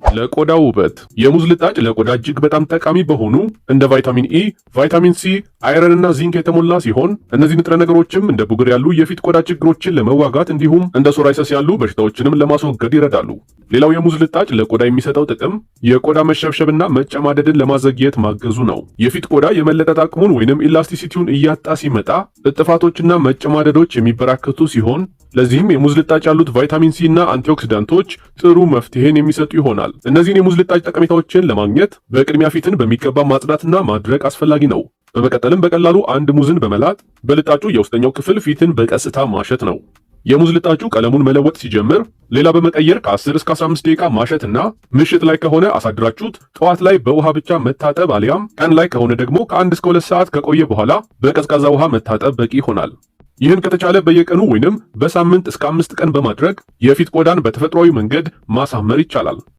ለቆዳ ውበት የሙዝ ልጣጭ ለቆዳ እጅግ በጣም ጠቃሚ በሆኑ እንደ ቫይታሚን ኢ፣ ቫይታሚን ሲ፣ አይረን እና ዚንክ የተሞላ ሲሆን እነዚህ ንጥረ ነገሮችም እንደ ቡግር ያሉ የፊት ቆዳ ችግሮችን ለመዋጋት እንዲሁም እንደ ሶራይሰስ ያሉ በሽታዎችንም ለማስወገድ ይረዳሉ። ሌላው የሙዝ ልጣጭ ለቆዳ የሚሰጠው ጥቅም የቆዳ መሸብሸብና መጨማደድን ለማዘግየት ማገዙ ነው። የፊት ቆዳ የመለጠጥ አቅሙን ወይንም ኢላስቲሲቲውን እያጣ ሲመጣ እጥፋቶችና መጨማደዶች የሚበራከቱ ሲሆን ለዚህም የሙዝ ልጣጭ ያሉት ቫይታሚን ሲ እና አንቲኦክሲዳንቶች ጥሩ መፍትሄን የሚሰጡ ይሆናል። እነዚህን የሙዝ ልጣጭ ጠቀሜታዎችን ለማግኘት በቅድሚያ ፊትን በሚገባ ማጽዳትና ማድረቅ አስፈላጊ ነው። በመቀጠልም በቀላሉ አንድ ሙዝን በመላጥ በልጣጩ የውስጠኛው ክፍል ፊትን በቀስታ ማሸት ነው። የሙዝ ልጣጩ ቀለሙን መለወጥ ሲጀምር ሌላ በመቀየር ከ10 እስከ 15 ደቂቃ ማሸትና ምሽት ላይ ከሆነ አሳድራችሁት ጠዋት ላይ በውሃ ብቻ መታጠብ አሊያም ቀን ላይ ከሆነ ደግሞ ከ1 እስከ 2 ሰዓት ከቆየ በኋላ በቀዝቃዛ ውሃ መታጠብ በቂ ይሆናል። ይህን ከተቻለ በየቀኑ ወይንም በሳምንት እስከ 5 ቀን በማድረግ የፊት ቆዳን በተፈጥሯዊ መንገድ ማሳመር ይቻላል።